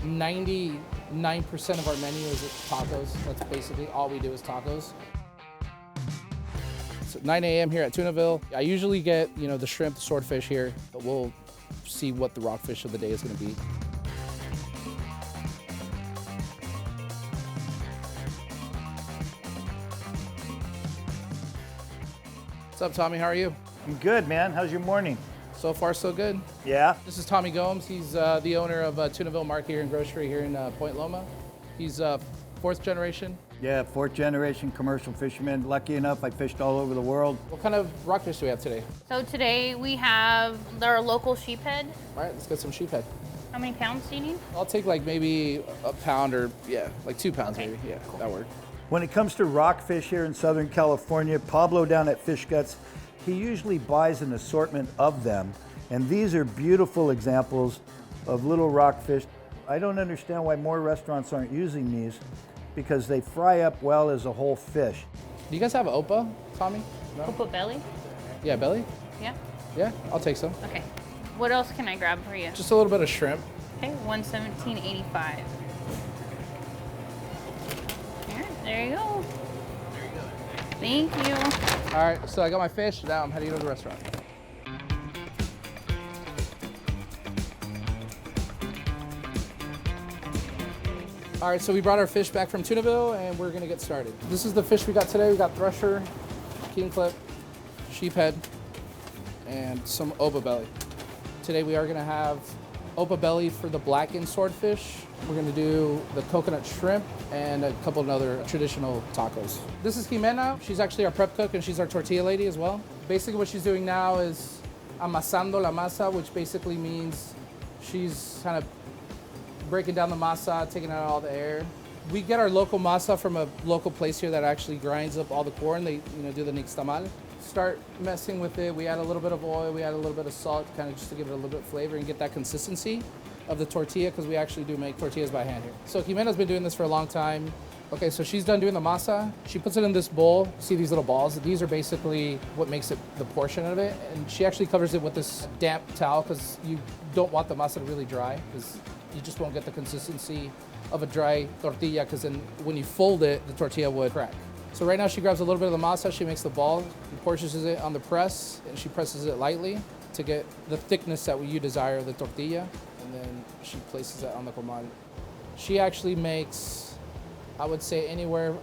99% of our menu is tacos. That's basically all we do is tacos. So 9 a.m. here at Tunaville. I usually get, the shrimp, the swordfish here, but we'll see what the rockfish of the day is gonna be. What's up, Tommy? How are you? I'm good, man. How's your morning? So far, so good. Yeah? This is Tommy Gomes. He's the owner of Tunaville Market here and Grocery here in Point Loma. He's fourth generation. Yeah, fourth generation commercial fisherman. Lucky enough, I fished all over the world. What kind of rockfish do we have today? So today we have our local sheephead. All right, let's get some sheephead. How many pounds do you need? I'll take like maybe a pound or, like 2 pounds Okay, maybe. Yeah, cool. that works. When it comes to rockfish here in Southern California, Pablo down at Fish Guts, he usually buys an assortment of them. And these are beautiful examples of little rockfish. I don't understand why more restaurants aren't using these because they fry up well as a whole fish. Do you guys have opah, Tommy? No? Opah belly? Yeah, belly? Yeah? Yeah, I'll take some. Okay. What else can I grab for you? Just a little bit of shrimp. Okay, $117.85. Here, there you go. Thank you. All right, so I got my fish. Now I'm heading to the restaurant. All right, so we brought our fish back from Tunaville and we're gonna get started. This is the fish we got today. We got thresher, king clip, sheephead, and some opah belly. Today we are gonna have opah belly for the blackened swordfish. We're gonna do the coconut shrimp and a couple of other traditional tacos. This is Jimena. She's actually our prep cook and she's our tortilla lady as well. Basically what she's doing now is amasando la masa, which basically means she's kind of breaking down the masa, taking out all the air. We get our local masa from a local place here that actually grinds up all the corn. They, do the nixtamal. Start messing with it. We add a little bit of oil. We add a little bit of salt, kind of just to give it a little bit of flavor and get that consistency of the tortilla, because we actually do make tortillas by hand here. So Jimena's been doing this for a long time. Okay, so she's done doing the masa. She puts it in this bowl. See these little balls? These are basically what makes it the portion of it. And she actually covers it with this damp towel because you don't want the masa to really dry, because you just won't get the consistency of a dry tortilla, because then when you fold it, the tortilla would crack. So right now she grabs a little bit of the masa, she makes the ball, and portions it on the press, and she presses it lightly to get the thickness that you desire of the tortilla, and then she places it on the comal. She actually makes, I would say, anywhere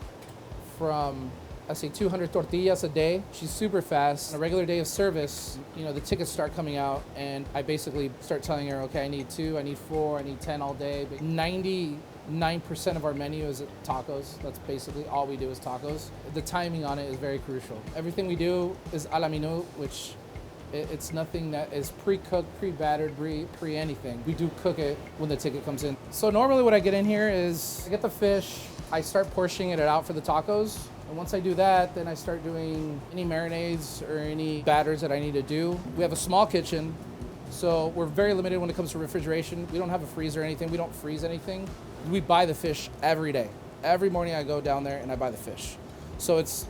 from 200 tortillas a day. She's super fast. On a regular day of service, the tickets start coming out and I basically start telling her, okay, I need 2, I need 4, I need 10 all day. But 99% of our menu is tacos. That's basically all we do is tacos. The timing on it is very crucial. Everything we do is a la minute, which it's nothing that is pre-cooked, pre-battered, pre-anything. We do cook it when the ticket comes in. So normally what I get in here is I get the fish, I start portioning it out for the tacos. And once I do that, then I start doing any marinades or any batters that I need to do. We have a small kitchen, so we're very limited when it comes to refrigeration. We don't have a freezer or anything. We don't freeze anything. We buy the fish every day. Every morning I go down there and I buy the fish. So it's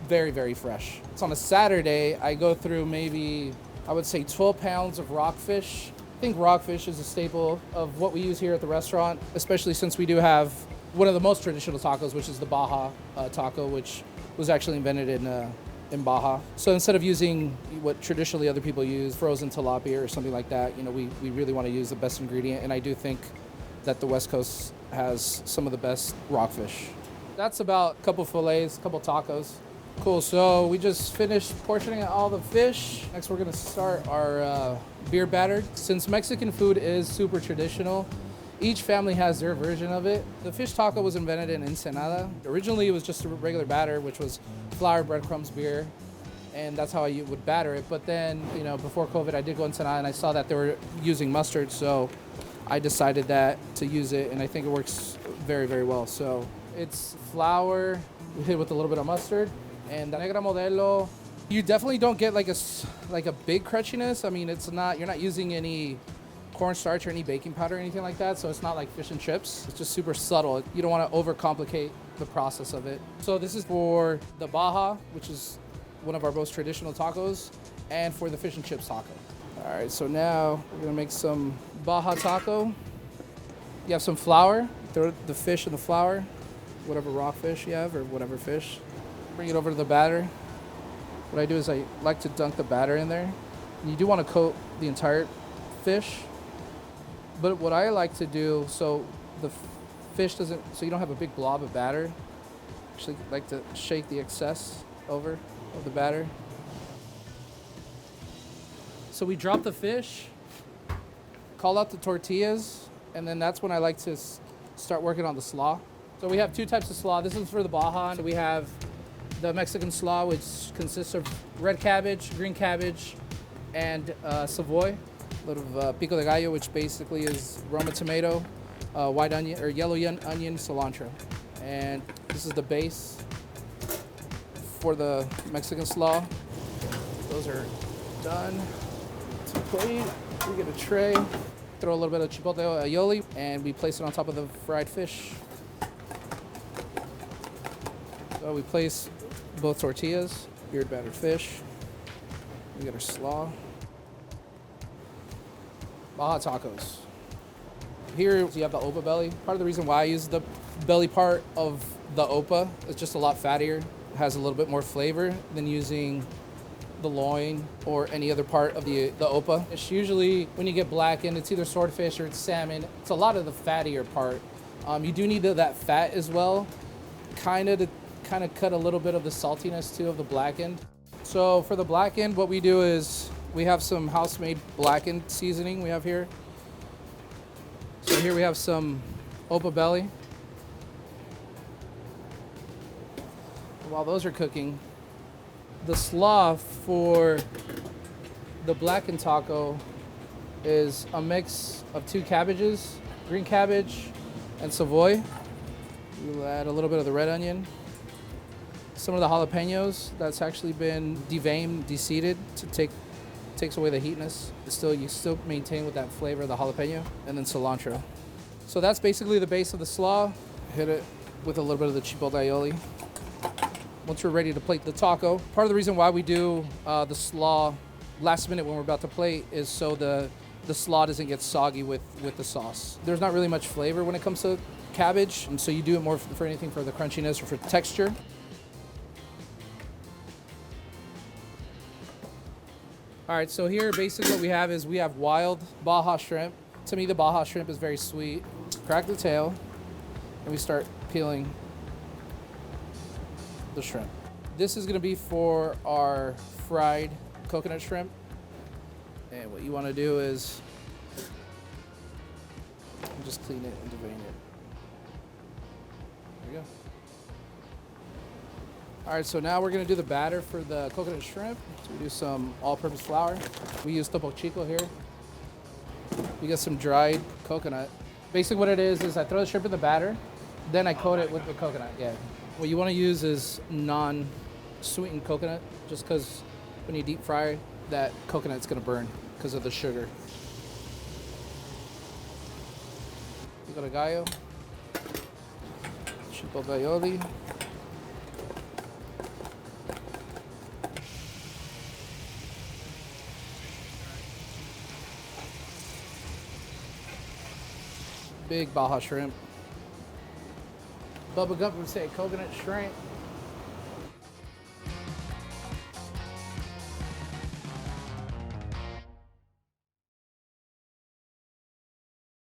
very, very fresh. So on a Saturday, I go through maybe, I would say 12 pounds of rockfish. I think rockfish is a staple of what we use here at the restaurant, especially since we do have one of the most traditional tacos, which is the Baja taco, which was actually invented in Baja. So instead of using what traditionally other people use, frozen tilapia or something like that, we really want to use the best ingredient. And I do think that the West Coast has some of the best rockfish. That's about a couple fillets, a couple tacos. Cool, so we just finished portioning out all the fish. Next we're gonna start our beer-battered. Since Mexican food is super traditional, each family has their version of it. The fish taco was invented in Ensenada. Originally, it was just a regular batter, which was flour, breadcrumbs, beer, and that's how you would batter it. But then, before COVID, I did go to Ensenada and I saw that they were using mustard, so I decided to use it, and I think it works very, very well. So it's flour, we hit it with a little bit of mustard, and the Negra Modelo. You definitely don't get like a big crunchiness. I mean, you're not using any cornstarch or any baking powder or anything like that, so it's not like fish and chips. It's just super subtle. You don't want to overcomplicate the process of it. So this is for the Baja, which is one of our most traditional tacos, and for the fish and chips taco. All right, so now we're gonna make some Baja taco. You have some flour, throw the fish in the flour, whatever rockfish you have or whatever fish. Bring it over to the batter. What I do is I like to dunk the batter in there. You do want to coat the entire fish, but what I like to do so the fish doesn't, so you don't have a big blob of batter, actually like to shake the excess over of the batter. So we drop the fish, call out the tortillas, and then that's when I like to start working on the slaw. So we have two types of slaw. This is for the Baja. So we have the Mexican slaw, which consists of red cabbage, green cabbage, and Savoy. A little of pico de gallo, which basically is Roma tomato, white onion or yellow onion, cilantro. And this is the base for the Mexican slaw. Those are done. To plate, we get a tray, throw a little bit of chipotle aioli, and we place it on top of the fried fish. So we place both tortillas, beer-battered fish. We get our slaw. Baja tacos. Here you have the opah belly. Part of the reason why I use the belly part of the opah is just a lot fattier. It has a little bit more flavor than using the loin or any other part of the opah. It's usually, when you get blackened, it's either swordfish or it's salmon. It's a lot of the fattier part. You do need that fat as well, to cut a little bit of the saltiness too of the blackened. So for the blackened, what we do is we have some house-made blackened seasoning we have here. So here we have some opah belly. While those are cooking, the slaw for the blackened taco is a mix of 2 cabbages, green cabbage and Savoy. We'll add a little bit of the red onion. Some of the jalapenos that's actually been deveined, deseeded to takes away the heatness. You still maintain with that flavor of the jalapeno, and then cilantro. So that's basically the base of the slaw. Hit it with a little bit of the chipotle aioli. Once we're ready to plate the taco, part of the reason why we do the slaw last minute when we're about to plate is so the slaw doesn't get soggy with the sauce. There's not really much flavor when it comes to cabbage, and so you do it more for anything for the crunchiness or for texture. All right, so here basically what we have wild Baja shrimp. To me, the Baja shrimp is very sweet. Crack the tail, and we start peeling the shrimp. This is gonna be for our fried coconut shrimp. And what you wanna do is just clean it and devein it. There you go. All right, so now we're gonna do the batter for the coconut shrimp. So we do some all-purpose flour. We use Topo Chico here. We get some dried coconut. Basically what it is I throw the shrimp in the batter, then I coat it with the coconut, yeah. What you wanna use is non-sweetened coconut, just because when you deep fry, that coconut's gonna burn because of the sugar. Pico de gallo, chipotle aioli. Big Baja shrimp. Bubba Gump would say coconut shrimp.